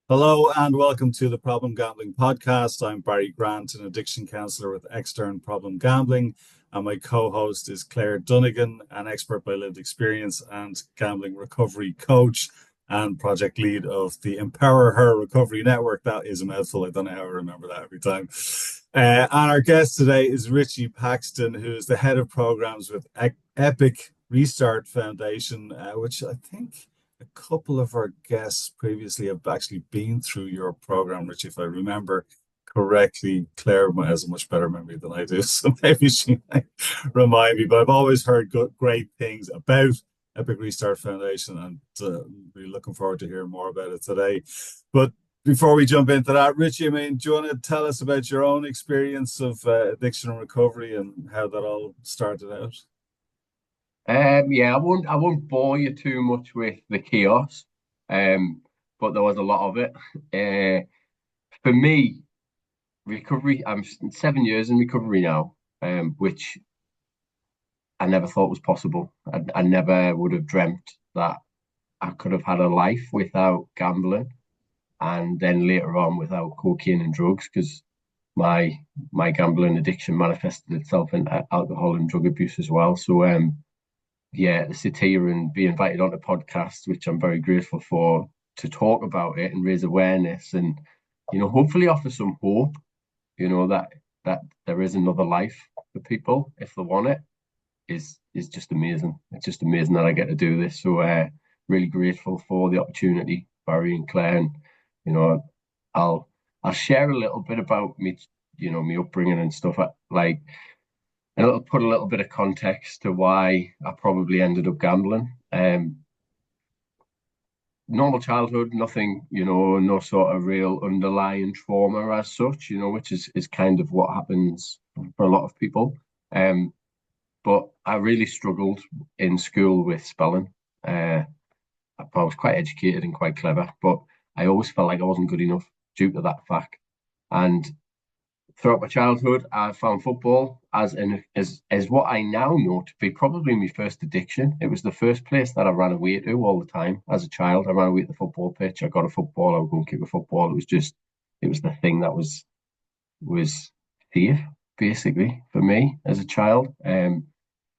Hello and welcome to the Problem Gambling Podcast. I'm Barry Grant, an addiction counselor with Extern Problem Gambling, and my co-host is Claire Donegan, an expert by lived experience and gambling recovery coach and project lead of the Empower Her Recovery Network. That is a mouthful. I don't know how I remember that every time. And our guest today is Richie Paxton, who is the head of programs with Epic Restart Foundation, which I think a couple of our guests previously have actually been through your program, Richie, if I remember correctly. Claire has a much better memory than I do, so maybe she might remind me. But I've always heard great things about Epic Restart Foundation, and really looking forward to hearing more about it today. But before we jump into that, Richie, I mean, do you want to tell us about your own experience of addiction and recovery and how that all started out? Yeah, I won't bore you too much with the chaos, but there was a lot of it. Uh, for me, recovery. I'm 7 years in recovery now, which I never thought was possible. I never would have dreamt that I could have had a life without gambling, and then later on without cocaine and drugs, because my my gambling addiction manifested itself in alcohol and drug abuse as well. So, yeah, to sit here and be invited on a podcast, which I'm very grateful for, to talk about it and raise awareness and, hopefully offer some hope, that there is another life for people if they want it is just amazing. It's just amazing that I get to do this. So really grateful for the opportunity, Barry and Claire. And, you know, I'll I'll share a little bit about me, me upbringing and stuff. And it'll put a little bit of context to why I probably ended up gambling. Normal childhood, nothing, no sort of real underlying trauma as such, which is kind of what happens for a lot of people. Um, but I really struggled in school with spelling. I was quite educated and quite clever, but I always felt like I wasn't good enough due to that fact. And throughout my childhood, I found football as what I now know to be probably my first addiction. It was the first place that I ran away to all the time as a child. I ran away to the football pitch. I got a football. I would go and kick a football. It was the thing that was safe basically for me as a child. And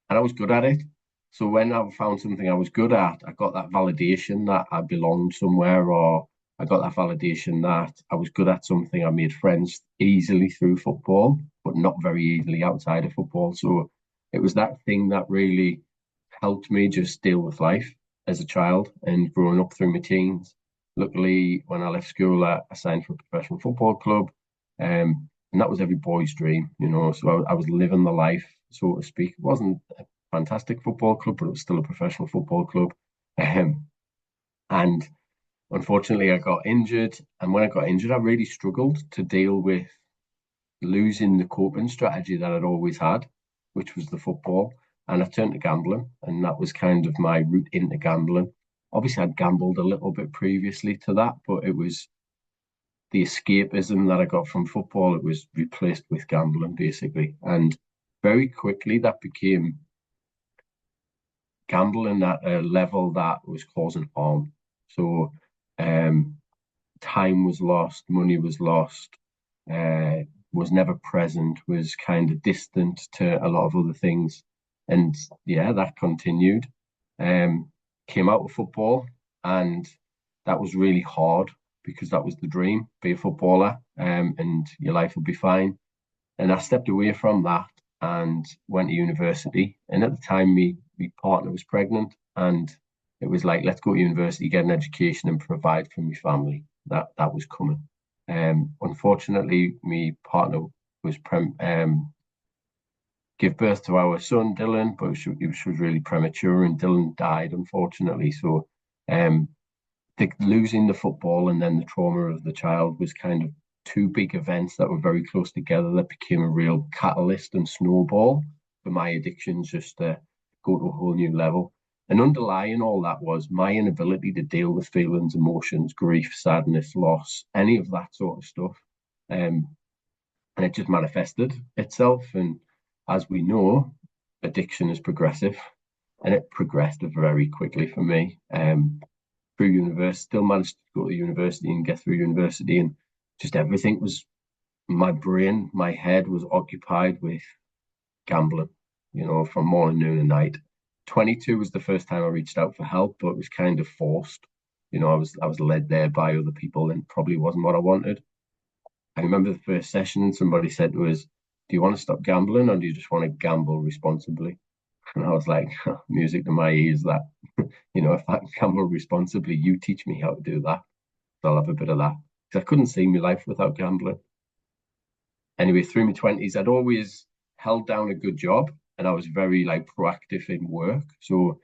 I was good at it. So when I found something I was good at, I got that validation that I belonged somewhere, or I got that validation that I was good at something. I made friends easily through football, but not very easily outside of football. So it was that thing that really helped me just deal with life as a child and growing up through my teens. Luckily, when I left school, I signed for a professional football club. And that was every boy's dream, So I was living the life, so to speak. It wasn't a fantastic football club, but it was still a professional football club. And unfortunately, I got injured. And when I got injured, I really struggled to deal with losing the coping strategy that I'd always had, which was the football. And I turned to gambling, and that was kind of my route into gambling. Obviously, I'd gambled a little bit previously to that, but it was the escapism that I got from football. It was replaced with gambling, basically. And very quickly, that became gambling at a level that was causing harm. So, um, time was lost, money was lost, uh, was never present, was kind of distant to a lot of other things. And yeah, that continued. Um, Came out of football, and that was really hard because that was the dream, be a footballer, and your life would be fine. And I stepped away from that and went to university. And at the time, my partner was pregnant, and it was like, let's go to university, get an education, and provide for my family. That was coming. Unfortunately, my partner was give birth to our son Dylan, but she was really premature, and Dylan died unfortunately. So, um, losing the football and then the trauma of the child was kind of two big events that were very close together that became a real catalyst and snowball for my addictions just to go to a whole new level. And underlying all that was my inability to deal with feelings, emotions, grief, sadness, loss, any of that sort of stuff. Um, and it just manifested itself. And as we know, addiction is progressive, and it progressed very quickly for me. through university, still managed to go to university and get through university, and just everything was, my brain, my head was occupied with gambling, from morning, noon, and night. 22 was the first time I reached out for help, but it was kind of forced. I was led there by other people, and probably wasn't what I wanted. I remember the first session, somebody said to us, "Do you want to stop gambling, or do you just want to gamble responsibly?" And I was like, music to my ears, that, if I can gamble responsibly, you teach me how to do that. So I'll have a bit of that. Because I couldn't see my life without gambling. Anyway, through my 20s, I'd always held down a good job, and I was very proactive in work. So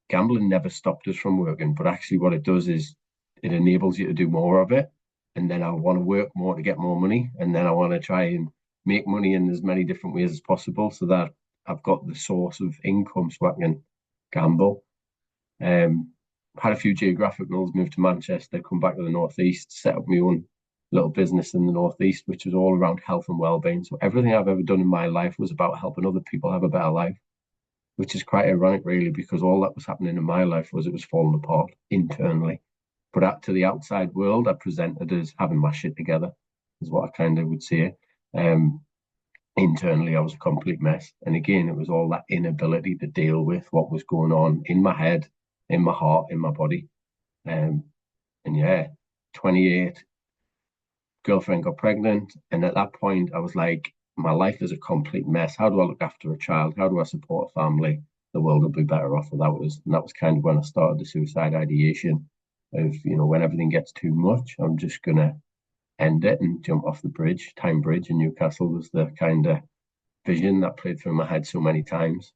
gambling never stopped us from working, but actually what it does is it enables you to do more of it. And then I want to work more to get more money. And then I want to try and make money in as many different ways as possible so that I've got the source of income so I can gamble. Had a few geographicals, moved to Manchester, come back to the Northeast, set up my own little business in the Northeast, which was all around health and well-being. So everything I've ever done in my life was about helping other people have a better life, which is quite ironic, really, because all that was happening in my life was it was falling apart internally. But to the outside world, I presented as having my shit together, is what I kind of would say. Internally, I was a complete mess. And again, it was all that inability to deal with what was going on in my head, in my heart, in my body. And yeah, 28, girlfriend got pregnant. And at that point, I was like, my life is a complete mess. How do I look after a child? How do I support a family? The world will be better off. And that was kind of when I started the suicide ideation of, when everything gets too much, I'm just going to end it and jump off the bridge. Tyne Bridge in Newcastle was the kind of vision that played through my head so many times.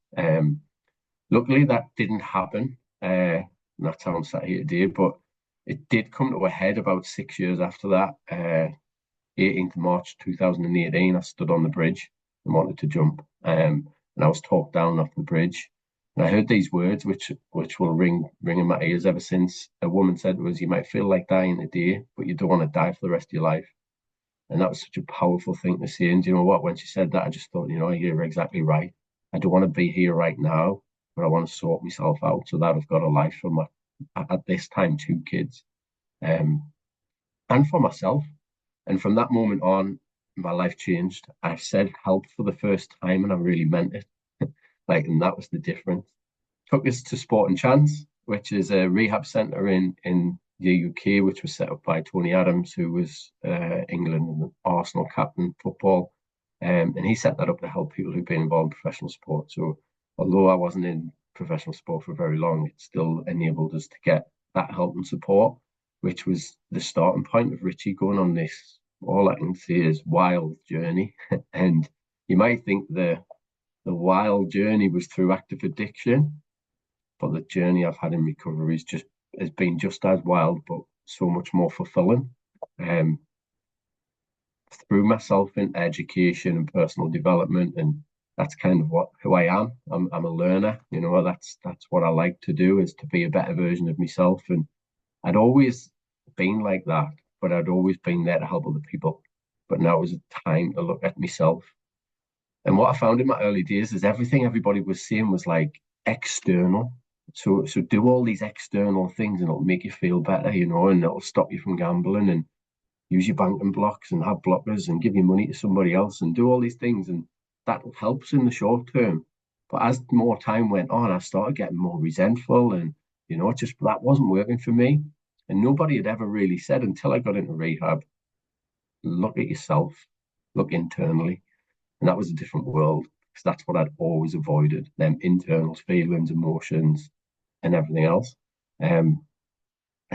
Luckily, that didn't happen. And that's how I'm sat here today. But it did come to a head about 6 years after that. 18th March 2018, I stood on the bridge and wanted to jump. And I was talked down off the bridge. And I heard these words, which will ring in my ears ever since. A woman said to us, "You might feel like dying today, but you don't want to die for the rest of your life." And that was such a powerful thing to say. And you know what? When she said that, I just thought, you're exactly right. I don't want to be here right now, but I want to sort myself out so that I've got a life for at this time, 2 kids, and for myself. And from that moment on, my life changed. I said help for the first time, and I really meant it. And that was the difference. Took us to Sport and Chance, which is a rehab centre in the UK, which was set up by Tony Adams, who was England and Arsenal captain football. And he set that up to help people who've been involved in professional sport. So although I wasn't in professional sport for very long, it still enabled us to get that help and support, which was the starting point of Richie going on this, all I can say is, wild journey. And you might think the wild journey was through active addiction, but the journey I've had in recovery has been just as wild, but so much more fulfilling. Through myself in education and personal development, and that's kind of who I am. I'm a learner. That's what I like to do, is to be a better version of myself. And I'd always been like that, but I'd always been there to help other people. But now it was a time to look at myself. And what I found in my early days is everything everybody was saying was external. So do all these external things and it'll make you feel better, and it'll stop you from gambling, and use your banking blocks and have blockers and give your money to somebody else and do all these things. And that helps in the short term. But as more time went on, I started getting more resentful, and, just that wasn't working for me. And nobody had ever really said, until I got into rehab, look at yourself, look internally. And that was a different world, because that's what I'd always avoided, them internal feelings, emotions, and everything else. And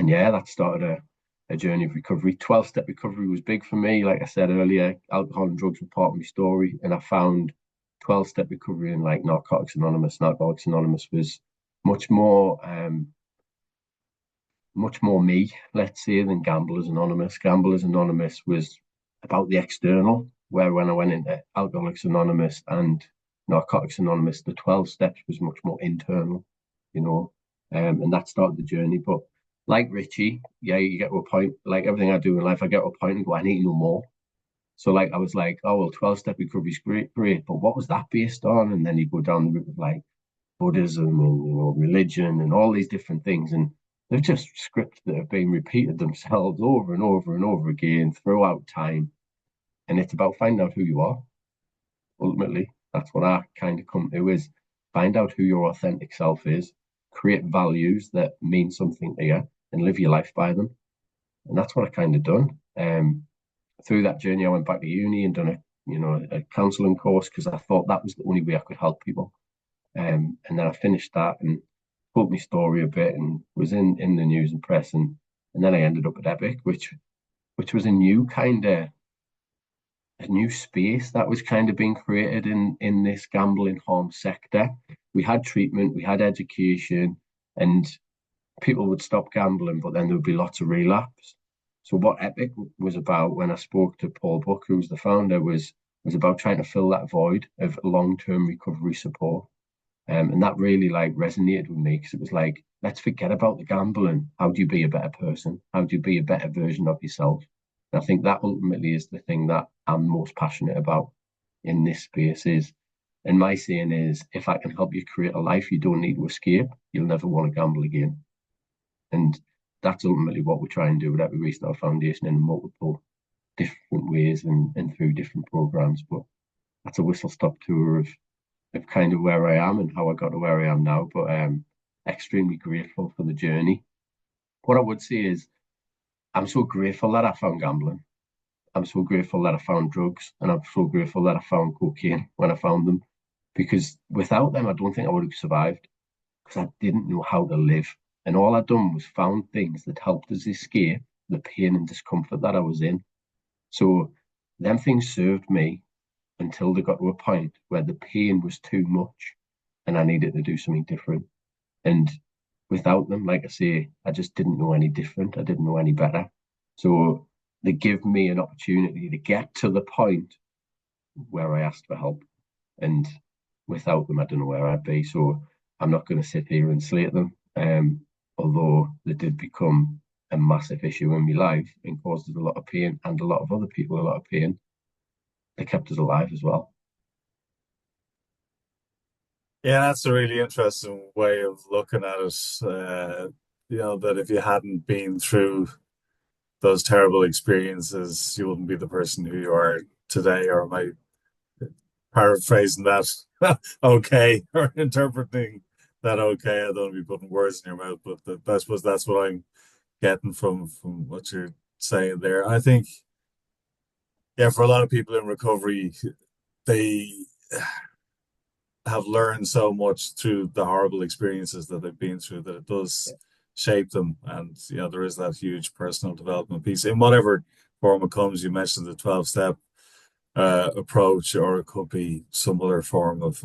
yeah, that started a journey of recovery. 12-step recovery was big for me. Like I said earlier, alcohol and drugs were part of my story. And I found 12-step recovery in Narcotics Anonymous. Narcotics Anonymous was much more me, let's say, than Gamblers Anonymous. Gamblers Anonymous was about the external, where when I went into Alcoholics Anonymous and Narcotics Anonymous, the 12 steps was much more internal, and that started the journey. But like Richie, yeah, you get to a point, like everything I do in life, I get to a point and go, I need to know more. So I was like, oh, well, 12-step recovery is great, but what was that based on? And then you go down the route of Buddhism and, religion and all these different things. And they're just scripts that have been repeated themselves over and over and over again throughout time. And it's about finding out who you are. Ultimately, that's what I kind of come to is find out who your authentic self is, create values that mean something to you, and live your life by them. And that's what I kind of done. Through that journey, I went back to uni and done a counselling course because I thought that was the only way I could help people. And then I finished that and told my story a bit and was in the news and press and then I ended up at Epic, which was a new space that was kind of being created in this gambling harm sector. We had treatment, we had education, and people would stop gambling, but then there would be lots of relapse. So what Epic was about when I spoke to Paul Buck, who was the founder, was about trying to fill that void of long-term recovery support. And that really like resonated with me because it was like, let's forget about the gambling. How do you be a better person? How do you be a better version of yourself? And I think that ultimately is the thing that I'm most passionate about in this space and my saying is, if I can help you create a life you don't need to escape, you'll never want to gamble again. And that's ultimately what we try and do with Every Restart Foundation in multiple different ways and through different programs. But that's a whistle stop tour of kind of where I am and how I got to where I am now. But extremely grateful for the journey. What I would say is I'm so grateful that I found gambling. I'm so grateful that I found drugs, and I'm so grateful that I found cocaine when I found them, because without them, I don't think I would have survived because I didn't know how to live. And all I'd done was found things that helped us escape the pain and discomfort that I was in. So them things served me until they got to a point where the pain was too much and I needed to do something different. And without them, like I say, I just didn't know any different. I didn't know any better. So they give me an opportunity to get to the point where I asked for help. And without them, I don't know where I'd be. So I'm not going to sit here and slate them. Although they did become a massive issue in my life and caused us a lot of pain and a lot of other people a lot of pain, they kept us alive as well. Yeah, that's a really interesting way of looking at it. That if you hadn't been through those terrible experiences, you wouldn't be the person who you are today, or am I paraphrasing that okay, or interpreting that okay? I don't want to be putting words in your mouth, but I suppose that's what I'm getting from what you're saying there. I think, yeah, for a lot of people in recovery, they have learned so much through the horrible experiences that they've been through that it does shape them. And there is that huge personal development piece in whatever form it comes. You mentioned the 12-step approach, or it could be some other form of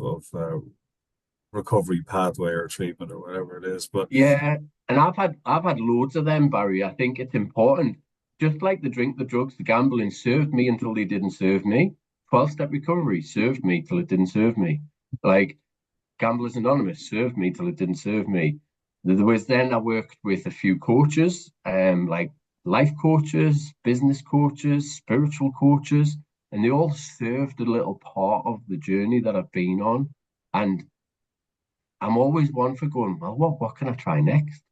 recovery pathway or treatment or whatever it is. But Yeah, and I've had loads of them, Barry. I think it's important. Just like the drink, the drugs, the gambling served me until they didn't serve me. 12-step recovery served me till it didn't serve me. Like Gamblers Anonymous served me till it didn't serve me. There was then I worked with a few coaches, like life coaches, business coaches, spiritual coaches, and they all served a little part of the journey that I've been on. And I'm always one for going, well, what can I try next?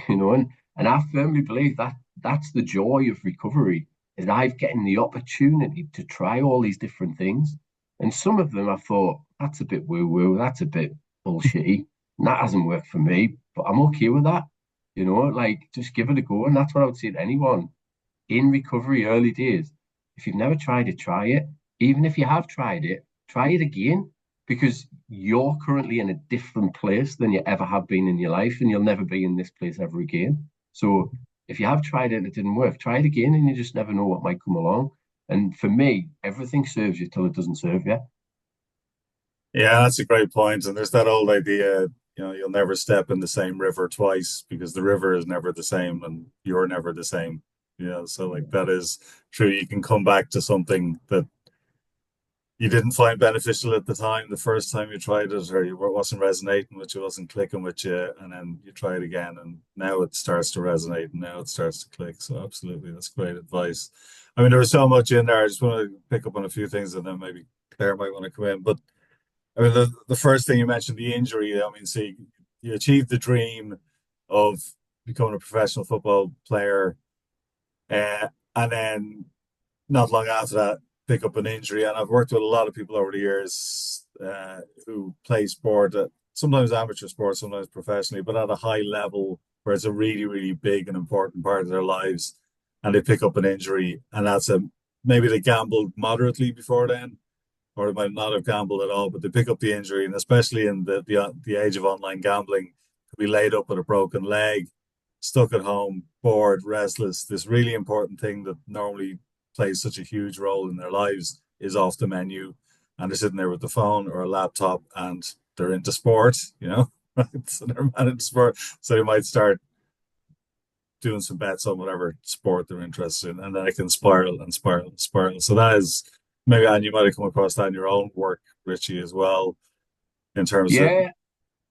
And I firmly believe that that's the joy of recovery, is I've getting the opportunity to try all these different things. And some of them I thought, that's a bit woo-woo, that's a bit bullshitty. And that hasn't worked for me, but I'm okay with that. Like just give it a go. And that's what I would say to anyone in recovery early days. If you've never tried it, try it. Even if you have tried it, try it again because you're currently in a different place than you ever have been in your life, and you'll never be in this place ever again. So if you have tried it and it didn't work, try it again, and you just never know what might come along. And for me, everything serves you till it doesn't serve you. yeah, that's a great point. And there's that old idea, you'll never step in the same river twice because the river is never the same and you're never the same. So like that is true. You can come back to something that you didn't find beneficial at the time, the first time you tried it, or it wasn't resonating with you, wasn't clicking with you, and then you try it again, and now it starts to resonate, and now it starts to click. So absolutely, that's great advice. I mean, there was so much in there. I just want to pick up on a few things, and then maybe Claire might want to come in. But I mean, the first thing you mentioned, the injury. I mean, see, you achieved the dream of becoming a professional football player, uh, and then not long after that, pick up an injury. And I've worked with a lot of people over the years who play sport, sometimes amateur sport, sometimes professionally, but at a high level where it's a really, really big and important part of their lives. And they pick up an injury, and maybe they gambled moderately before then, or they might not have gambled at all, but they pick up the injury, and especially in the age of online gambling, could be laid up with a broken leg, stuck at home, bored, restless. This really important thing that normally plays such a huge role in their lives is off the menu, and they're sitting there with the phone or a laptop, and they're into sport, right? So they're mad into sport, so they might start doing some bets on whatever sport they're interested in, and then it can spiral and spiral and spiral. So that is maybe, and you might have come across that in your own work, Richie, as well, in terms of Yeah,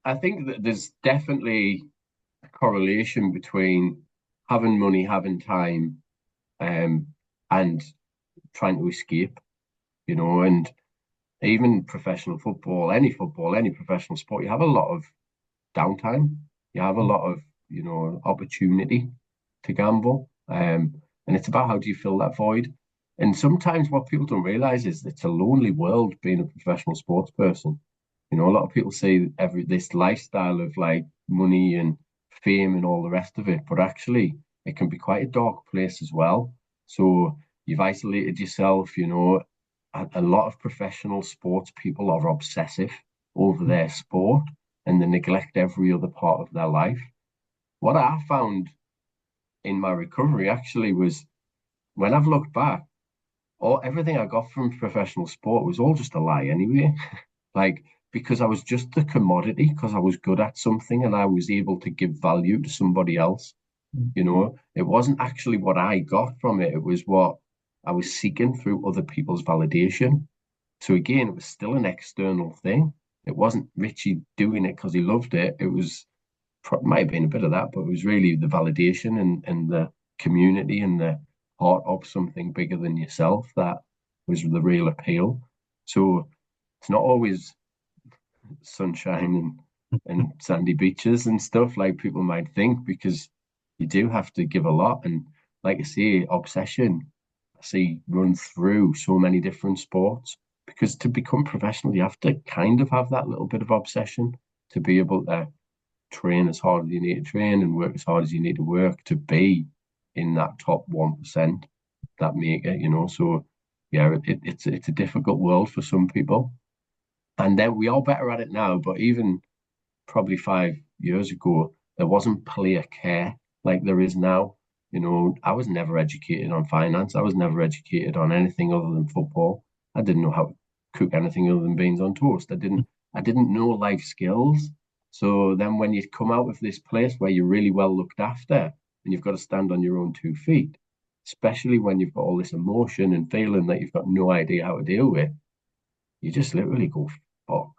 I think that there's definitely a correlation between having money, having time, um, and trying to escape, and even football, any professional sport, you have a lot of downtime. You have a lot of, opportunity to gamble. And it's about how do you fill that void. And sometimes what people don't realize is it's a lonely world being a professional sports person. A lot of people say this lifestyle of like money and fame and all the rest of it, but actually it can be quite a dark place as well. So you've isolated yourself, a lot of professional sports people are obsessive over their sport and they neglect every other part of their life. What I found in my recovery actually was when I've looked back, everything I got from professional sport was all just a lie anyway. Like, because I was just the commodity, because I was good at something and I was able to give value to somebody else. It wasn't actually what I got from it, it was what I was seeking through other people's validation. So again, it was still an external thing. It wasn't Richie doing it because he loved it. It was might have been a bit of that, but it was really the validation and the community and the part of something bigger than yourself that was the real appeal. So it's not always sunshine and sandy beaches and stuff like people might think, because you do have to give a lot. And like I say, obsession, I see run through so many different sports, because to become professional, you have to kind of have that little bit of obsession to be able to train as hard as you need to train and work as hard as you need to work to be in that top 1% that make it. So yeah, it's a difficult world for some people. And then we are better at it now, but even probably 5 years ago, there wasn't player care like there is now. I was never educated on finance. I was never educated on anything other than football. I didn't know how to cook anything other than beans on toast. I didn't know life skills. So then when you come out of this place where you're really well looked after and you've got to stand on your own 2 feet, especially when you've got all this emotion and feeling that you've got no idea how to deal with, you just literally go, fuck,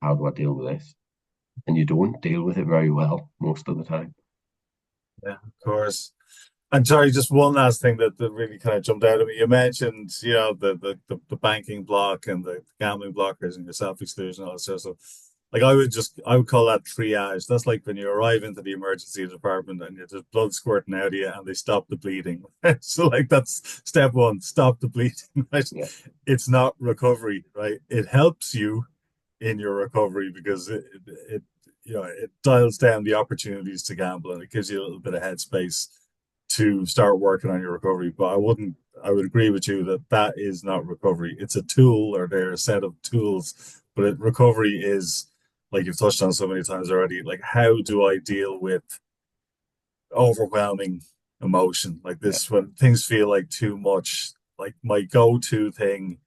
how do I deal with this? And you don't deal with it very well most of the time. yeah, of course. And sorry, just one last thing that really kind of jumped out at me. You mentioned, the banking block and the gambling blockers and your self-exclusion and all that sort of stuff. Like I would call that triage. That's like when you arrive into the emergency department and there's blood squirting out of you and they stop the bleeding. So like that's step one, stop the bleeding, right? Yeah, It's not recovery, right? It helps you in your recovery because it dials down the opportunities to gamble and it gives you a little bit of headspace to start working on your recovery. But I would agree with you that that is not recovery. It's a tool, or they're a set of tools, but recovery is, like you've touched on so many times already, like how do I deal with overwhelming emotion like yeah, this when things feel like too much? Like my go-to thing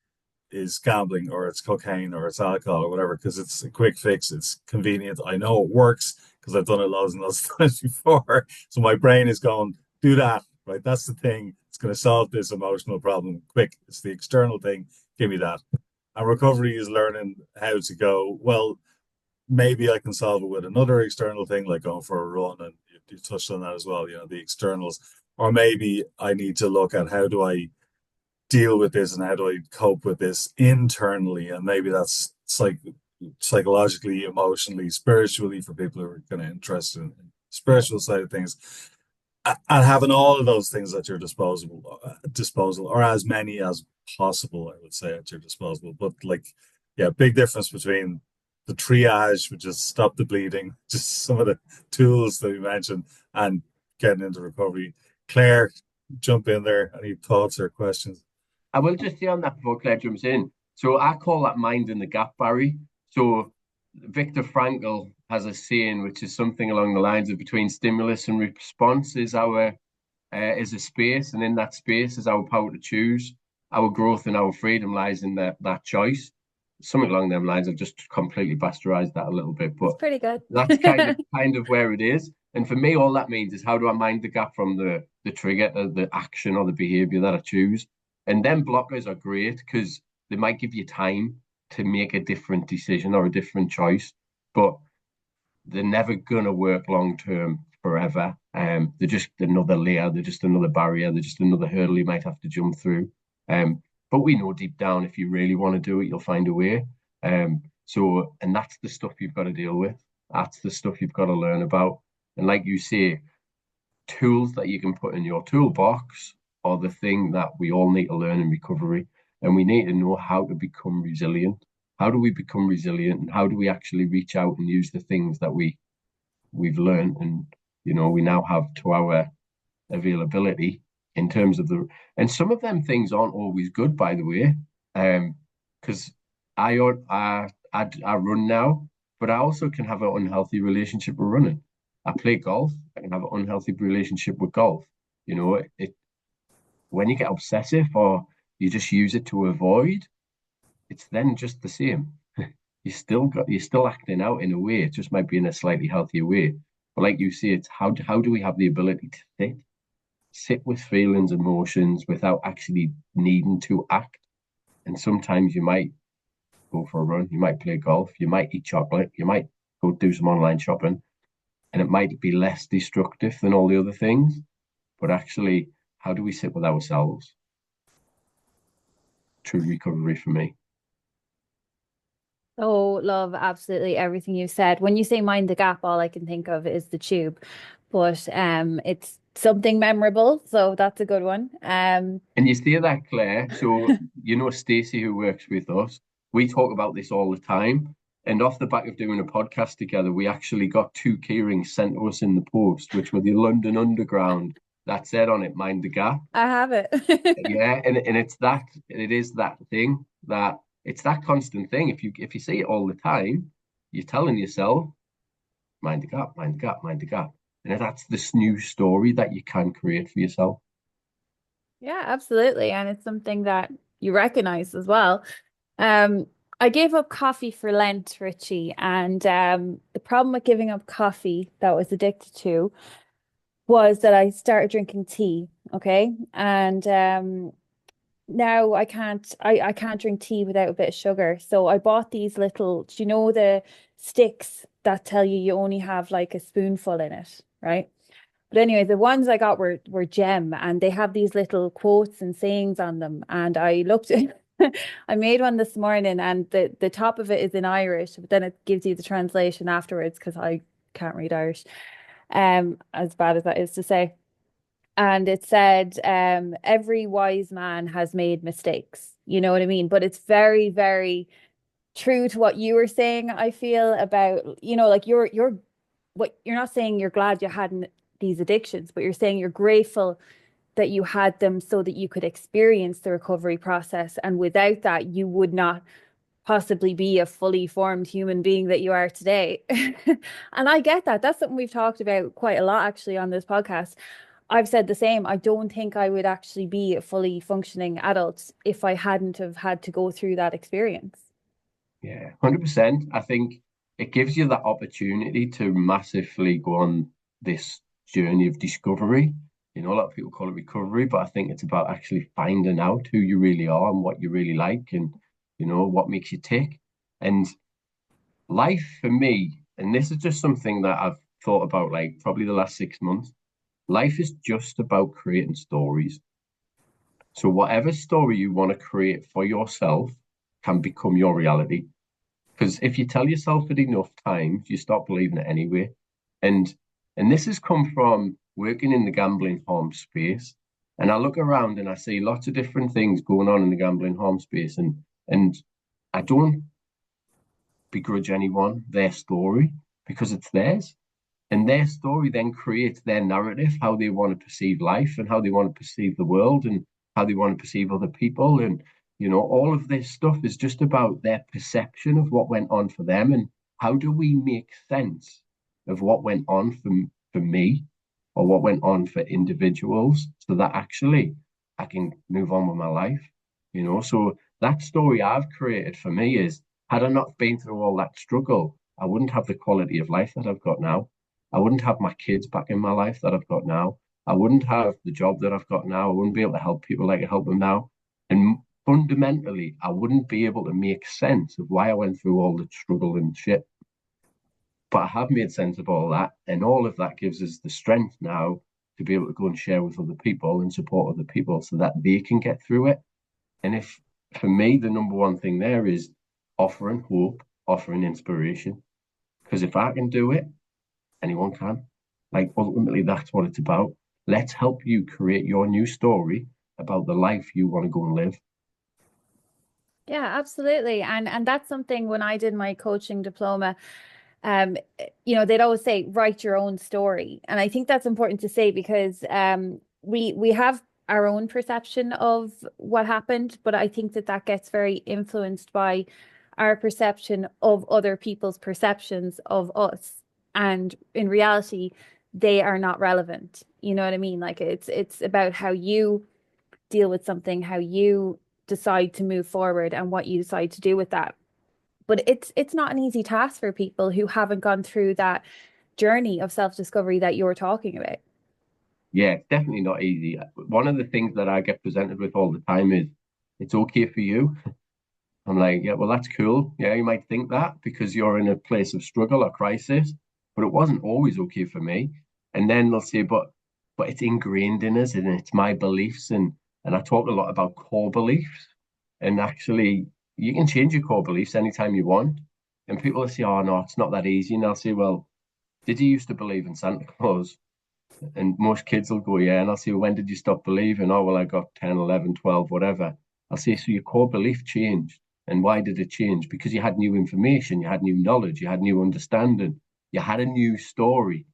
is gambling or it's cocaine or it's alcohol or whatever because it's a quick fix, it's convenient, I know it works because I've done it loads and loads of times before. So my brain is going, do that, right? That's the thing. It's going to solve this emotional problem quick. It's the external thing. Give me that. And recovery is learning how to go, well, maybe I can solve it with another external thing like going for a run. And you touched on that as well, the externals. Or maybe I need to look at how do I deal with this and how do I cope with this internally? And maybe that's psychologically, emotionally, spiritually for people who are kind of interested in spiritual side of things, and having all of those things at your disposal, or as many as possible, I would say, at your disposal. But like, yeah, big difference between the triage, which is stop the bleeding, just some of the tools that you mentioned, and getting into recovery. Claire, jump in there. Any thoughts or questions? I will just say on that before Claire jumps in. So I call that minding the gap, Barry. So Viktor Frankl has a saying which is something along the lines of between stimulus and response is a space, and in that space is our power to choose. Our growth and our freedom lies in that choice. Something along them lines. I've just completely bastardized that a little bit, It's but pretty good. that's kind of where it is. And for me, all that means is how do I mind the gap from the trigger, the action or the behavior that I choose. And then blockers are great because they might give you time to make a different decision or a different choice, but they're never gonna work long term forever. They're just another layer, they're just another barrier, they're just another hurdle you might have to jump through. But we know deep down if you really want to do it, you'll find a way. And that's the stuff you've got to deal with. That's the stuff you've got to learn about. And like you say, tools that you can put in your toolbox are the thing that we all need to learn in recovery. And we need to know how to become resilient. How do we become resilient, and how do we actually reach out and use the things that we've learned and we now have to our availability in terms of and some of them things aren't always good, by the way. Because I run now, but I also can have an unhealthy relationship with running. I play golf, I can have an unhealthy relationship with golf. When you get obsessive or you just use it to avoid, it's then just the same. You're still acting out in a way. It just might be in a slightly healthier way. But like you say, it's how do we have the ability to sit with feelings, emotions without actually needing to act? And sometimes you might go for a run, you might play golf, you might eat chocolate, you might go do some online shopping, and it might be less destructive than all the other things. But actually, how do we sit with ourselves? True recovery for me. Oh, love absolutely everything you said. When you say mind the gap, all I can think of is the tube. But it's something memorable, so that's a good one. And you see that, Claire. So Stacey, who works with us, we talk about this all the time. And off the back of doing a podcast together, we actually got 2 keyrings sent to us in the post, which were the London Underground that said on it, mind the gap. I have it. Yeah, and it is that thing that it's that constant thing. If you see it all the time, you're telling yourself, mind the gap, mind the gap, mind the gap. And that's this new story that you can create for yourself. Yeah, absolutely. And it's something that you recognize as well. I gave up coffee for Lent, Richie, and the problem with giving up coffee that I was addicted to was that I started drinking tea, okay? And now I can't drink tea without a bit of sugar. So I bought these little, do you know the sticks that tell you only have like a spoonful in it, right? But anyway, the ones I got were gem, and they have these little quotes and sayings on them. And I looked at I made one this morning, and the top of it is in Irish, but then it gives you the translation afterwards because I can't read Irish, as bad as that is to say. And it said, every wise man has made mistakes. You know what I mean? But it's very, very true to what you were saying, I feel, about, like you're not saying you're glad you hadn't these addictions, but you're saying you're grateful that you had them so that you could experience the recovery process. And without that, you would not possibly be a fully formed human being that you are today. And I get that. That's something we've talked about quite a lot actually on this podcast. I've said the same. I don't think I would actually be a fully functioning adult if I hadn't have had to go through that experience. Yeah, 100%. I think it gives you that opportunity to massively go on this journey of discovery. A lot of people call it recovery, but I think it's about actually finding out who you really are and what you really like and, what makes you tick. And life for me, and this is just something that I've thought about like probably the last 6 months, life is just about creating stories. So whatever story you want to create for yourself can become your reality. Because if you tell yourself it enough times, you stop believing it anyway. And And this has come from working in the gambling harm space. And I look around and I see lots of different things going on in the gambling harm space. And I don't begrudge anyone their story because it's theirs. And their story then creates their narrative, how they want to perceive life and how they want to perceive the world and how they want to perceive other people. And, all of this stuff is just about their perception of what went on for them. And how do we make sense of what went on for me or what went on for individuals so that actually I can move on with my life? So that story I've created for me is, had I not been through all that struggle, I wouldn't have the quality of life that I've got now. I wouldn't have my kids back in my life that I've got now. I wouldn't have the job that I've got now. I wouldn't be able to help people like I help them now. And fundamentally, I wouldn't be able to make sense of why I went through all the struggle and shit. But I have made sense of all that. And all of that gives us the strength now to be able to go and share with other people and support other people so that they can get through it. And if, for me, the number one thing there is offering hope, offering inspiration. Because if I can do it, anyone can. Like, ultimately, that's what it's about. Let's help you create your new story about the life you want to go and live. Yeah, absolutely. And that's something when I did my coaching diploma, they'd always say, write your own story. And I think that's important to say because we have our own perception of what happened, but I think that gets very influenced by our perception of other people's perceptions of us. And in reality, they are not relevant. You know what I mean? Like it's about how you deal with something, how you decide to move forward and what you decide to do with that. But it's not an easy task for people who haven't gone through that journey of self-discovery that you're talking about. Yeah, it's definitely not easy. One of the things that I get presented with all the time is, it's okay for you. I'm like, yeah, well, that's cool. Yeah, you might think that because you're in a place of struggle or crisis, but it wasn't always okay for me. And then they'll say, but it's ingrained in us and it's my beliefs. And I talk a lot about core beliefs. And actually, you can change your core beliefs anytime you want. And people will say, oh, no, it's not that easy. And I'll say, well, did you used to believe in Santa Claus? And most kids will go, yeah. And I'll say, well, when did you stop believing? Oh, well, I got 10, 11, 12, whatever. I'll say, so your core belief changed. And why did it change? Because you had new information, you had new knowledge, you had new understanding, you had a new story.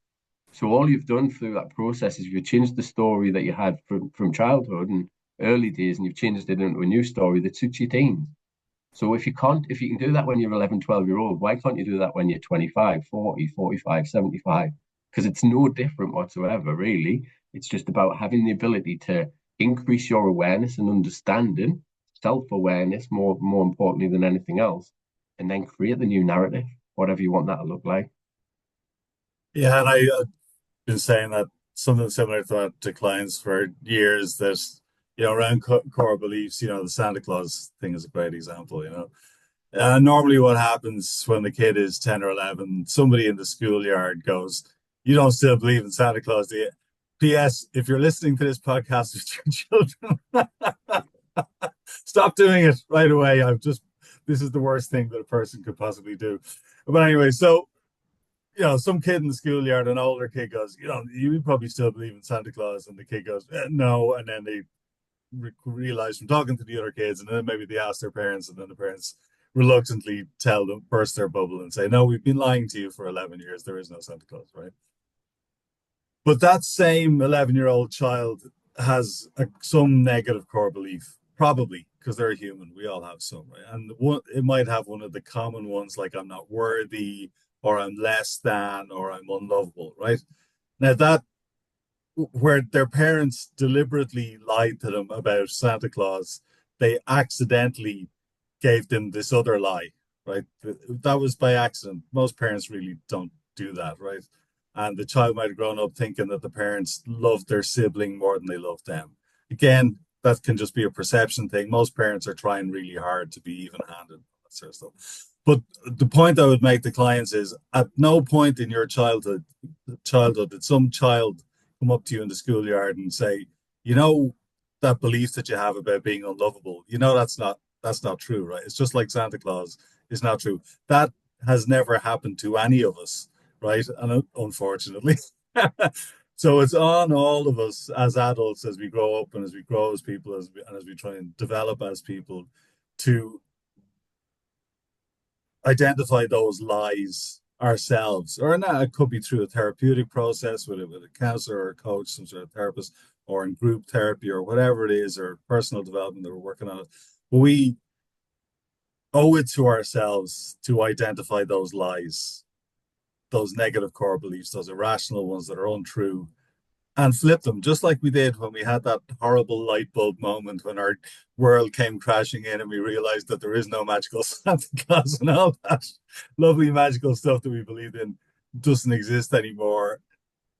So all you've done through that process is you've changed the story that you had from childhood and early days, and you've changed it into a new story that suits your teens. So if you can do that when you're 11, 12 year old, why can't you do that when you're 25, 40, 45, 75? Because it's no different whatsoever, really. It's just about having the ability to increase your awareness and understanding, self-awareness, more importantly than anything else, and then create the new narrative, whatever you want that to look like. Yeah, and I've been saying that something similar to that to clients for years that, around core beliefs, the Santa Claus thing is a great example. Normally what happens when the kid is 10 or 11, somebody in the schoolyard goes, you don't still believe in Santa Claus, do you? P.S. If you're listening to this podcast with your children, stop doing it right away. This is the worst thing that a person could possibly do. But anyway, so, some kid in the schoolyard, an older kid goes, you probably still believe in Santa Claus. And the kid goes, no. And then they realize from talking to the other kids, and then maybe they ask their parents, and then the parents reluctantly tell them, burst their bubble and say, no, we've been lying to you for 11 years. There is no Santa Claus, right? But that same 11-year-old child has some negative core belief, probably because they're human. We all have some, right? And it might have one of the common ones, like I'm not worthy, or I'm less than, or I'm unlovable, right? Now that where their parents deliberately lied to them about Santa Claus, they accidentally gave them this other lie, right? That was by accident. Most parents really don't do that, right? And the child might have grown up thinking that the parents loved their sibling more than they loved them. Again, that can just be a perception thing. Most parents are trying really hard to be even-handed, that sort of stuff. But the point I would make to clients is, at no point in your childhood did some child come up to you in the schoolyard and say, that belief that you have about being unlovable, that's not true, right? It's just like Santa Claus is not true. That has never happened to any of us, right? And unfortunately, So it's on all of us as adults as we grow up and as we grow as people and as we try and develop as people to identify those lies ourselves. Or not, it could be through a therapeutic process with a counselor or a coach, some sort of therapist, or in group therapy or whatever it is, or personal development that we're working on it. But we owe it to ourselves to identify those lies, those negative core beliefs, those irrational ones that are untrue, and flip them, just like we did when we had that horrible light bulb moment when our world came crashing in and we realized that there is no magical Santa Claus and all that lovely magical stuff that we believed in doesn't exist anymore.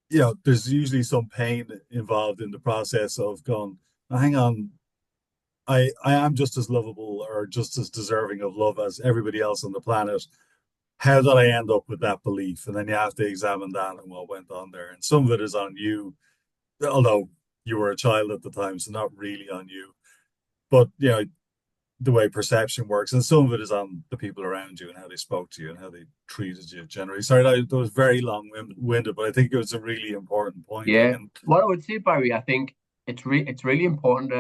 There's usually some pain involved in the process of going, hang on, I am just as lovable or just as deserving of love as everybody else on the planet. How did I end up with that belief? And then you have to examine that and what went on there. And some of it is on you, although you were a child at the time, so not really on you. But the way perception works, and some of it is on the people around you and how they spoke to you and how they treated you generally. Sorry, that was very long-winded, but I think it was a really important point. Yeah. What I would say, Barry, I think it's really important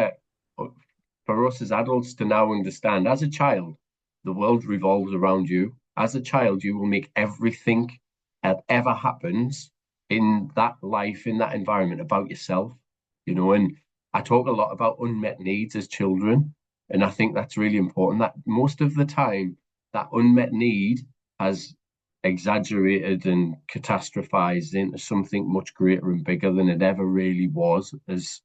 for us as adults to now understand. As a child, the world revolves around you. As a child, you will make everything that ever happens in that life, in that environment, about yourself. And I talk a lot about unmet needs as children, and I think that's really important. That most of the time, that unmet need has exaggerated and catastrophized into something much greater and bigger than it ever really was as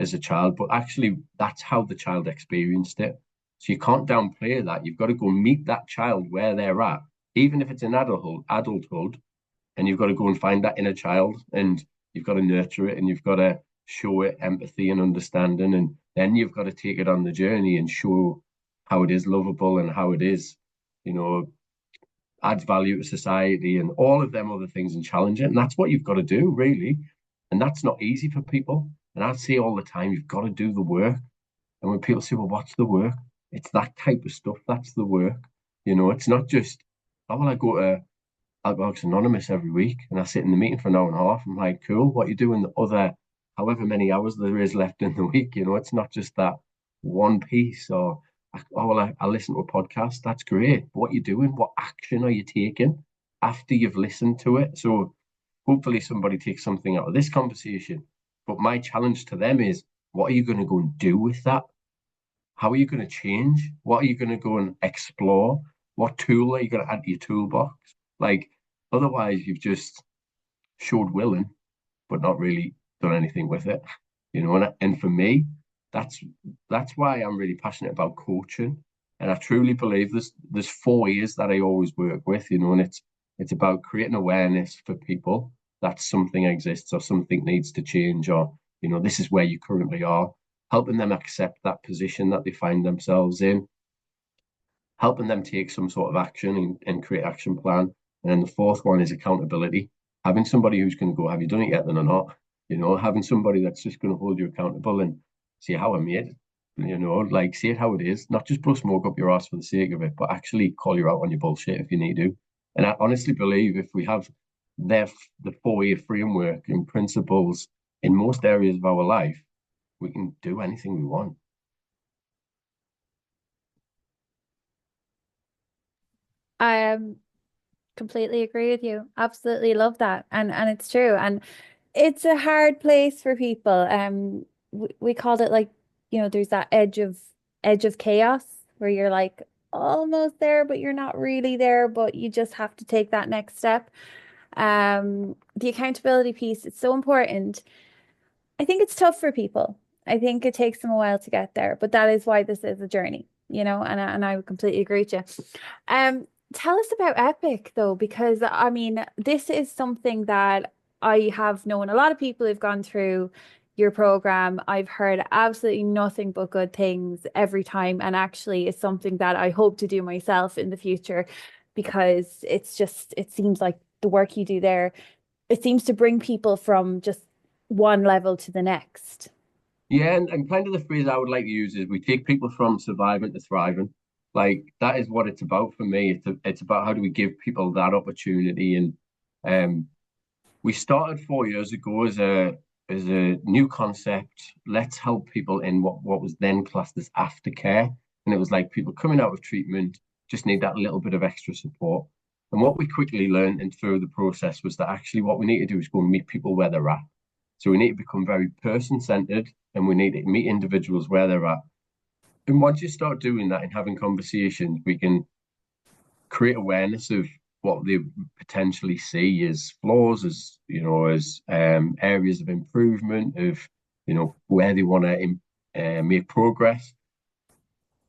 a child. But actually, that's how the child experienced it. So you can't downplay that. You've got to go meet that child where they're at, even if it's in adulthood, and you've got to go and find that inner child, and you've got to nurture it, and you've got to show it empathy and understanding, and then you've got to take it on the journey and show how it is lovable and how it is, adds value to society and all of them other things, and challenge it. And that's what you've got to do, really. And that's not easy for people. And I say all the time, you've got to do the work. And when people say, well, what's the work? It's that type of stuff. That's the work. It's not just, oh, well, I go to Alcoholics Anonymous every week and I sit in the meeting for an hour and a half. I'm like, cool, what are you doing the other however many hours there is left in the week? It's not just that one piece or, oh, well, I listen to a podcast. That's great. But what are you doing? What action are you taking after you've listened to it? So hopefully somebody takes something out of this conversation. But my challenge to them is, what are you going to go and do with that? How are you going to change? What are you going to go and explore? What tool are you going to add to your toolbox? Like, otherwise, you've just showed willing, but not really done anything with it. And for me, that's why I'm really passionate about coaching. And I truly believe there's 4 years that I always work with, and it's about creating awareness for people that something exists or something needs to change, or this is where you currently are, helping them accept that position that they find themselves in, helping them take some sort of action and create action plan. And then the fourth one is accountability. Having somebody who's going to go, have you done it yet then or not? Having somebody that's just going to hold you accountable and see how I made it. Like, see it how it is, not just blow smoke up your ass for the sake of it, but actually call you out on your bullshit if you need to. And I honestly believe if we have the 4-year framework and principles in most areas of our life, we can do anything we want. I completely agree with you. Absolutely love that. And it's true. And it's a hard place for people. We called it, like, there's that edge of chaos where you're like almost there, but you're not really there, but you just have to take that next step. The accountability piece, it's so important. I think it's tough for people. I think it takes them a while to get there, but that is why this is a journey, and I would completely agree with you. Tell us about Epic though, because I mean, this is something that I have known a lot of people who've gone through your program. I've heard absolutely nothing but good things every time, and actually it's something that I hope to do myself in the future, because it seems like the work you do there, it seems to bring people from just one level to the next. Yeah, and kind of the phrase I would like to use is we take people from surviving to thriving. Like, that is what it's about for me. It's about how do we give people that opportunity, and We started 4 years ago as a new concept. Let's help people in what was then classed as aftercare. And it was like people coming out of treatment just need that little bit of extra support. And what we quickly learned and through the process was that actually what we need to do is go and meet people where they're at. So we need to become very person-centered and we need to meet individuals where they're at. And once you start doing that and having conversations, we can create awareness of what they potentially see as flaws, as as areas of improvement, of where they want to make progress.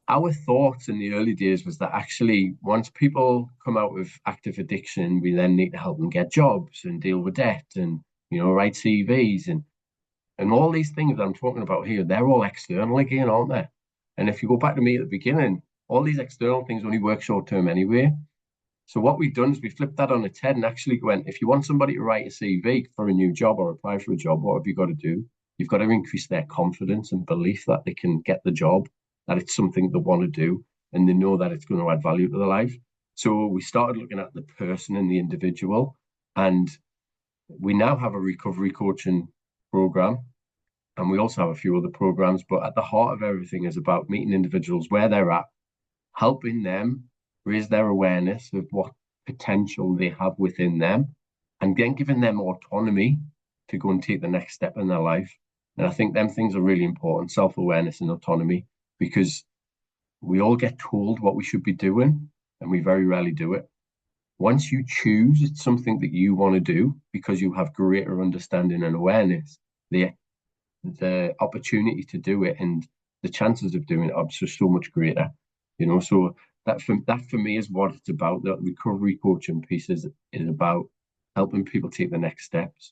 Our thoughts in the early days was that actually once people come out of active addiction, we then need to help them get jobs and deal with debt and write CVs and all these things that I'm talking about here. They're all external again, aren't they? And if you go back to me at the beginning, all these external things only work short term anyway. So what we've done is we flipped that on its head and actually went, if you want somebody to write a CV for a new job or apply for a job, what have you got to do? You've got to increase their confidence and belief that they can get the job, that it's something they want to do, and they know that it's going to add value to their life. So we started looking at the person and the individual, and we now have a recovery coaching program, and we also have a few other programs, but at the heart of everything is about meeting individuals where they're at, helping them raise their awareness of what potential they have within them, and then giving them autonomy to go and take the next step in their life. And I think them things are really important, self-awareness and autonomy, because we all get told what we should be doing, and we very rarely do it. Once you choose it's something that you want to do because you have greater understanding and awareness, the opportunity to do it and the chances of doing it are just so much greater. So that for me is what it's about. The recovery coaching piece is about helping people take the next steps.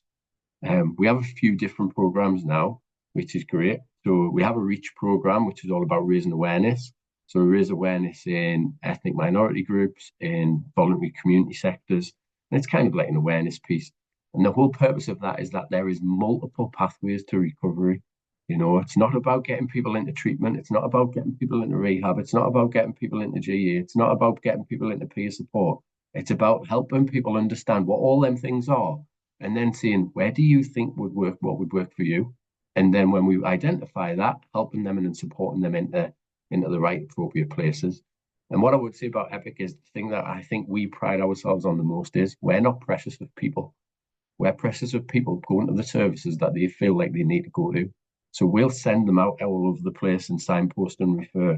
We have a few different programs now, which is great. So we have a REACH program, which is all about raising awareness. So we raise awareness in ethnic minority groups, in voluntary community sectors, and it's kind of like an awareness piece. And the whole purpose of that is that there is multiple pathways to recovery. It's not about getting people into treatment. It's not about getting people into rehab. It's not about getting people into GA. It's not about getting people into peer support. It's about helping people understand what all them things are and then seeing where do you think would work, what would work for you. And then when we identify that, helping them and then supporting them into the right appropriate places. And what I would say about Epic is the thing that I think we pride ourselves on the most is we're not precious of people. We're precious of people going to the services that they feel like they need to go to. So we'll send them out all over the place and signpost and refer,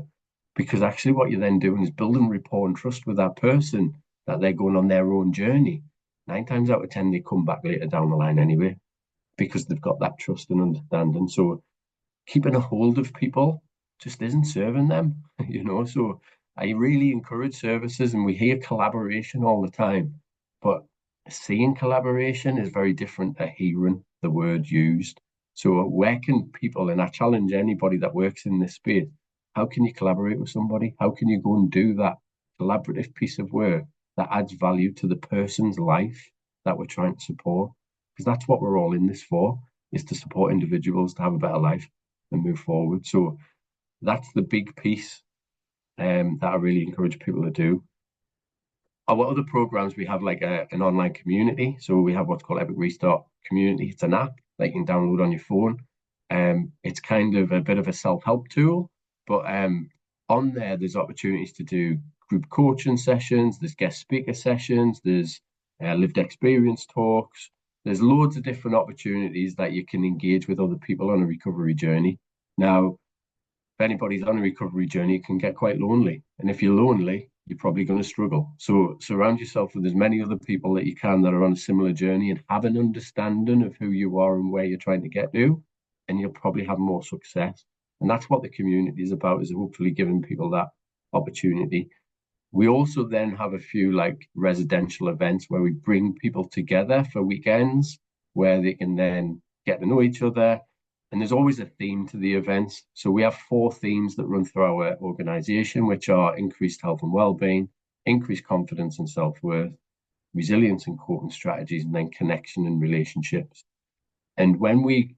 because actually what you're then doing is building rapport and trust with that person that they're going on their own journey. 9 times out of 10, they come back later down the line anyway, because they've got that trust and understanding. So keeping a hold of people just isn't serving them, So I really encourage services, and we hear collaboration all the time, but seeing collaboration is very different to hearing the word used. So where can people, and I challenge anybody that works in this space, how can you collaborate with somebody? How can you go and do that collaborative piece of work that adds value to the person's life that we're trying to support? Because that's what we're all in this for, is to support individuals to have a better life and move forward. So that's the big piece that I really encourage people to do. Our other programs, we have like an online community. So we have what's called Epic Restart Community. It's an app that you can download on your phone. It's kind of a bit of a self-help tool, but on there's opportunities to do group coaching sessions, there's guest speaker sessions, there's lived experience talks. There's loads of different opportunities that you can engage with other people on a recovery journey. Now, if anybody's on a recovery journey, it can get quite lonely. And if you're lonely, you're probably going to struggle. So surround yourself with as many other people that you can that are on a similar journey and have an understanding of who you are and where you're trying to get to, and you'll probably have more success. And that's what the community is about, is hopefully giving people that opportunity. We also then have a few like residential events where we bring people together for weekends where they can then get to know each other. And there's always a theme to the events. So we have 4 themes that run through our organization, which are increased health and well-being, increased confidence and self-worth, resilience and coping strategies, and then connection and relationships. And when we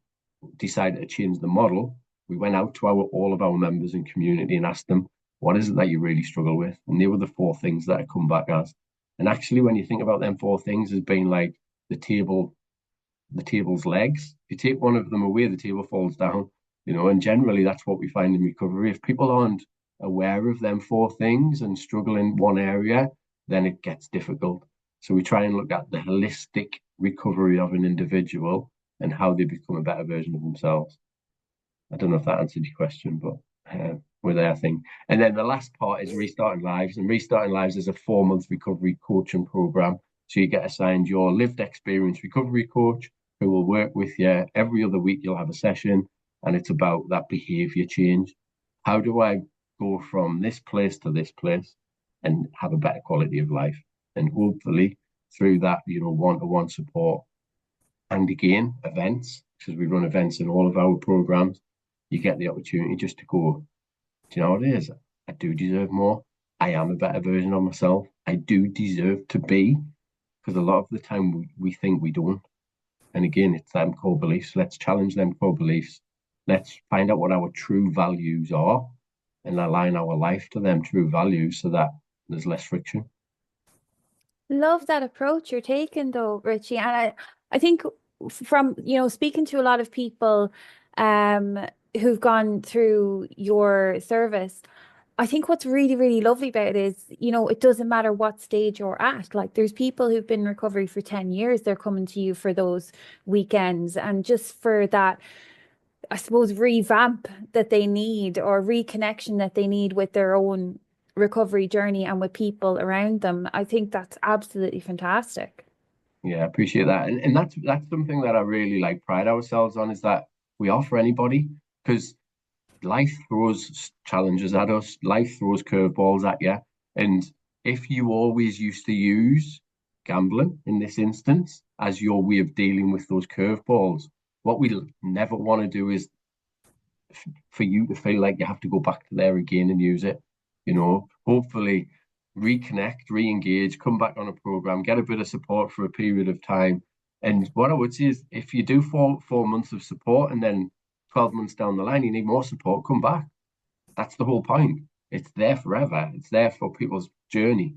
decided to change the model, we went out to all of our members and community and asked them, what is it that you really struggle with? And they were the 4 things that I come back as. And actually, when you think about them 4 things as being like the table the table's legs. If you take one of them away, the table falls down, and generally that's what we find in recovery. If people aren't aware of them four things and struggle in one area, then it gets difficult. So we try and look at the holistic recovery of an individual and how they become a better version of themselves. I don't know if that answered your question, but we're there, I think. And then the last part is Restarting Lives. And Restarting Lives is a 4-month recovery coaching program. So you get assigned your lived experience recovery coach who will work with you. Every other week you'll have a session, and it's about that behavior change. How do I go from this place to this place and have a better quality of life? And hopefully through that, one-to-one support and again, events, because we run events in all of our programs, you get the opportunity just to go, do you know what it is? I do deserve more. I am a better version of myself. I do deserve to be, because a lot of the time we think we don't. And again, it's them core beliefs. Let's challenge them core beliefs. Let's find out what our true values are and align our life to them true values so that there's less friction. Love that approach you're taking though, Richie. And I think from, speaking to a lot of people who've gone through your service, I think what's really, really lovely about it is, it doesn't matter what stage you're at. Like there's people who've been in recovery for 10 years, they're coming to you for those weekends and just for that, I suppose, revamp that they need or reconnection that they need with their own recovery journey and with people around them. I think that's absolutely fantastic. Yeah, I appreciate that. And that's something that I really pride ourselves on, is that we offer anybody, because life throws challenges at us, life throws curveballs at you. And if you always used to use gambling in this instance as your way of dealing with those curveballs, what we never want to do is for you to feel like you have to go back to there again and use it. Hopefully reconnect, re-engage, come back on a program, get a bit of support for a period of time. And what I would say is, if you do 4 months of support and then 12 months down the line you need more support, come back. That's the whole point. It's there forever. It's there for people's journey.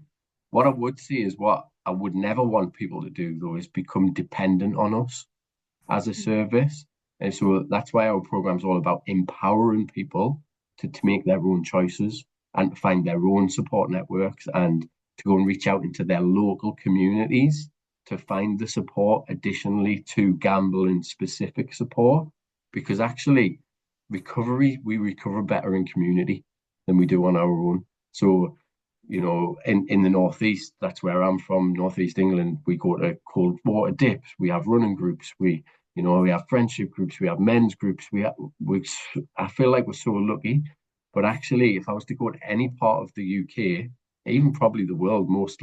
What I would say is, what I would never want people to do though is become dependent on us as a service. And so that's why our program is all about empowering people to make their own choices and to find their own support networks and to go and reach out into their local communities to find the support additionally to gambling specific support. Because actually, we recover better in community than we do on our own. So, in the Northeast, that's where I'm from, Northeast England, we go to cold water dips, we have running groups, we have friendship groups, we have men's groups, I feel like we're so lucky. But actually, if I was to go to any part of the UK, even probably the world, most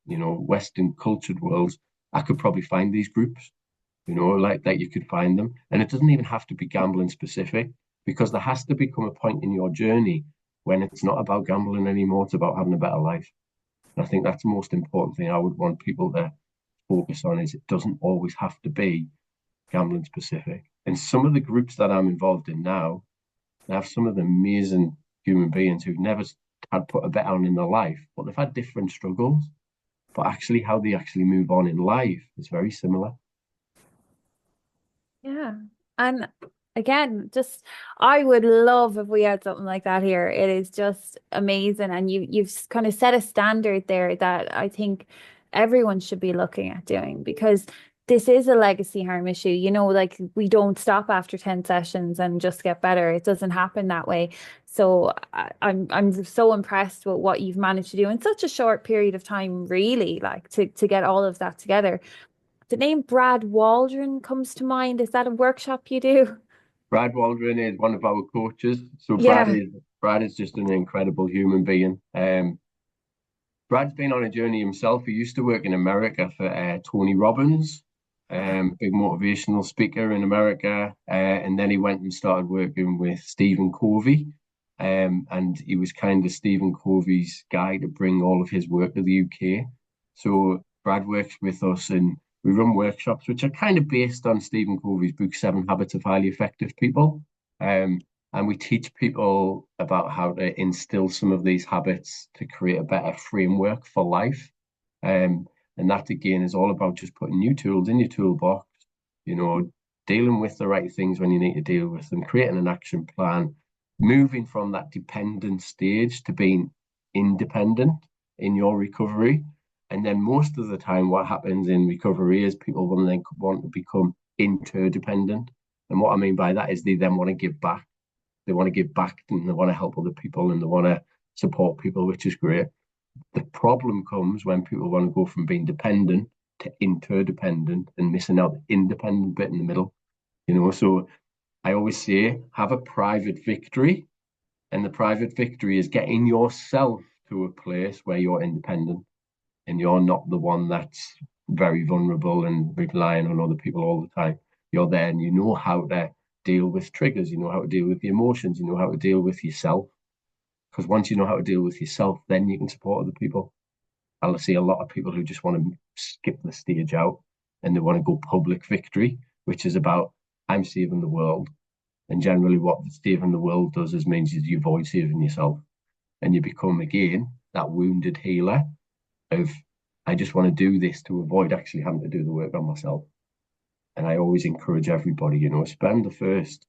Western cultured worlds, I could probably find these groups, that you could find them. And it doesn't even have to be gambling specific, because there has to become a point in your journey when it's not about gambling anymore, it's about having a better life. And I think that's the most important thing I would want people to focus on, is it doesn't always have to be gambling specific. And some of the groups that I'm involved in now, they have some of the amazing human beings who've never had put a bet on in their life, but they've had different struggles. But actually, how they actually move on in life is very similar. Yeah. And again, I would love if we had something like that here. It is just amazing. And you've kind of set a standard there that I think everyone should be looking at doing, because this is a legacy harm issue. We don't stop after 10 sessions and just get better. It doesn't happen that way. So I'm so impressed with what you've managed to do in such a short period of time, really, to get all of that together. The name Brad Waldron comes to mind. Is that a workshop you do? Brad Waldron is one of our coaches. So Yeah. Brad is just an incredible human being. Brad's been on a journey himself. He used to work in America for Tony Robbins, big motivational speaker in America. And then he went and started working with Stephen Covey. And he was kind of Stephen Covey's guy to bring all of his work to the UK. So Brad works with us, and we run workshops which are kind of based on Stephen Covey's book, 7 Habits of Highly Effective People. And we teach people about how to instill some of these habits to create a better framework for life. And that, again, is all about just putting new tools in your toolbox dealing with the right things when you need to deal with them, creating an action plan, moving from that dependent stage to being independent in your recovery. And then most of the time, what happens in recovery is people will then want to become interdependent. And what I mean by that is they then want to give back. They want to give back and they want to help other people and they want to support people, which is great. The problem comes when people want to go from being dependent to interdependent and missing out the independent bit in the middle. So I always say have a private victory, and the private victory is getting yourself to a place where you're independent and you're not the one that's very vulnerable and relying on other people all the time. You're there and you know how to deal with triggers, you know how to deal with the emotions, you know how to deal with yourself. Because once you know how to deal with yourself, then you can support other people. I see a lot of people who just want to skip the stage out and they want to go public victory, which is about I'm saving the world. And generally, what saving the world does is means you avoid saving yourself, and you become again that wounded healer of I just want to do this to avoid actually having to do the work on myself. And I always encourage everybody, spend the first.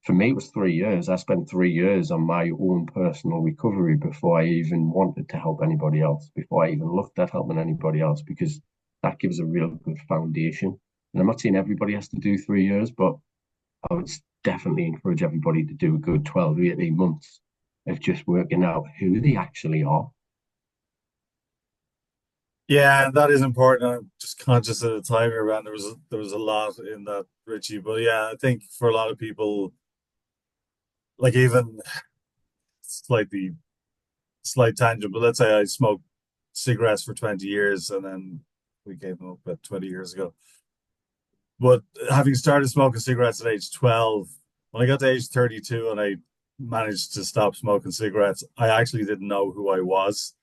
For me, it was 3 years. I spent 3 years on my own personal recovery before I even wanted to help anybody else, before I even looked at helping anybody else, because that gives a real good foundation. And I'm not saying everybody has to do 3 years, but I would definitely encourage everybody to do a good 12 to 18 months of just working out who they actually are. Yeah, and that is important. I'm just conscious of the time around. There was a lot in that, Richie. But yeah, I think for a lot of people, like even slight tangent, but let's say I smoked cigarettes for 20 years and then we gave them up about 20 years ago. But having started smoking cigarettes at age 12, when I got to age 32 and I managed to stop smoking cigarettes, I actually didn't know who I was.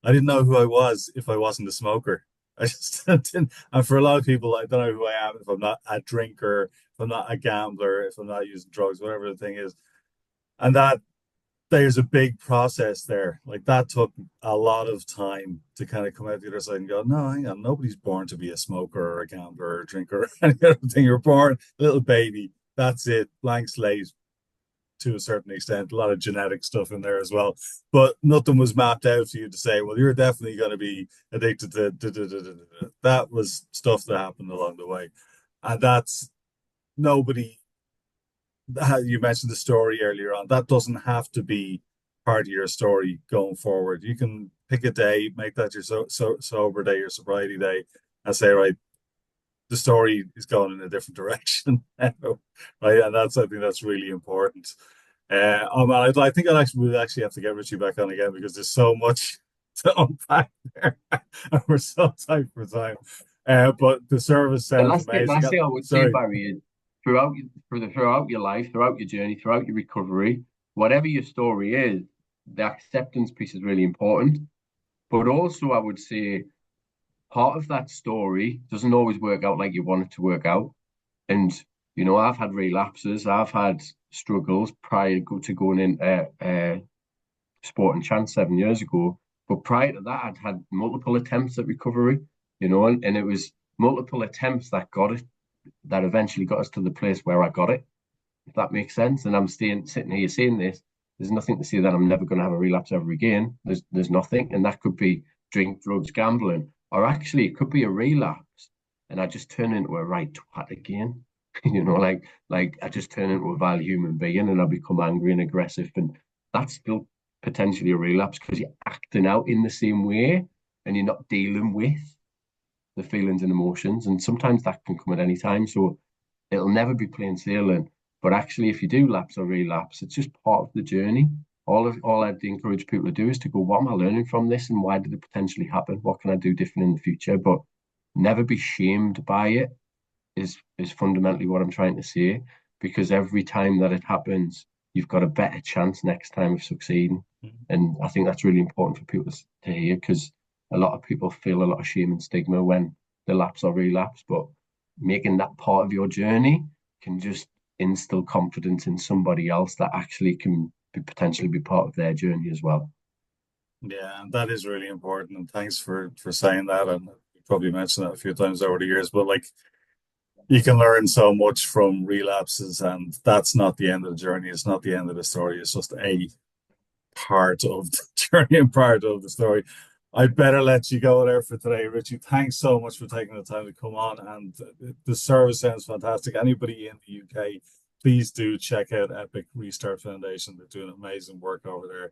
I didn't know who I was if I wasn't a smoker. I just didn't. And for a lot of people, I don't know who I am if I'm not a drinker, if I'm not a gambler, if I'm not using drugs, whatever the thing is. And that there's a big process there. Like that took a lot of time to kind of come out the other side and go, no, hang on, nobody's born to be a smoker or a gambler or a drinker or any other thing. You're born little baby. That's it. Blank slate to a certain extent. A lot of genetic stuff in there as well. But nothing was mapped out for you to say, well, you're definitely going to be addicted to that was stuff that happened along the way. And that's nobody you mentioned the story earlier on. That doesn't have to be part of your story going forward. You can pick a day, make that your sober day, your sobriety day, and say, right, the story is going in a different direction, right? And I think that's really important. I think we'll actually have to get Richie back on again because there's so much to unpack there, and we're so tight for time. But the service The sounds amazing. last thing I would say, Barry, is throughout your life, throughout your journey, throughout your recovery, whatever your story is, the acceptance piece is really important. But also, I would say part of that story doesn't always work out like you want it to work out. And I've had relapses, I've had struggles prior to going into Sport and Chance 7 years ago. But prior to that, I'd had multiple attempts at recovery, and it was multiple attempts that got it, that eventually got us to the place where I got it, if that makes sense. And I'm sitting here saying this, there's nothing to say that I'm never going to have a relapse ever again. There's nothing. And that could be drink, drugs, gambling, or actually it could be a relapse and I just turn into a right twat again. like I just turn into a vile human being and I become angry and aggressive. And that's still potentially a relapse because you're acting out in the same way and you're not dealing with the feelings and emotions. And sometimes that can come at any time. So it'll never be plain sailing. But actually, if you do lapse or relapse, it's just part of the journey. All I'd encourage people to do is to go, what am I learning from this and why did it potentially happen? What can I do different in the future? But never be shamed by it is fundamentally what I'm trying to say. Because every time that it happens, you've got a better chance next time of succeeding. And I think that's really important for people to hear because a lot of people feel a lot of shame and stigma when they lapse or relapse. But making that part of your journey can just instill confidence in somebody else that actually can potentially be part of their journey as well. Yeah, and that is really important. And thanks for saying that. And you probably mentioned that a few times over the years, but like You can learn so much from relapses, and that's not the end of the journey. It's not the end of the story. It's just a part of the journey and part of the story. I better let you go there for today, Richie. Thanks so much for taking the time to come on. And the service sounds fantastic. Anybody in the UK, please do check out Epic Restart Foundation. They're doing amazing work over there.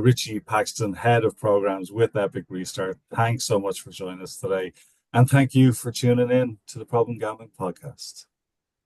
Richie Paxton, Head of Programs with Epic Restart. Thanks so much for joining us today. And thank you for tuning in to the Problem Gambling Podcast.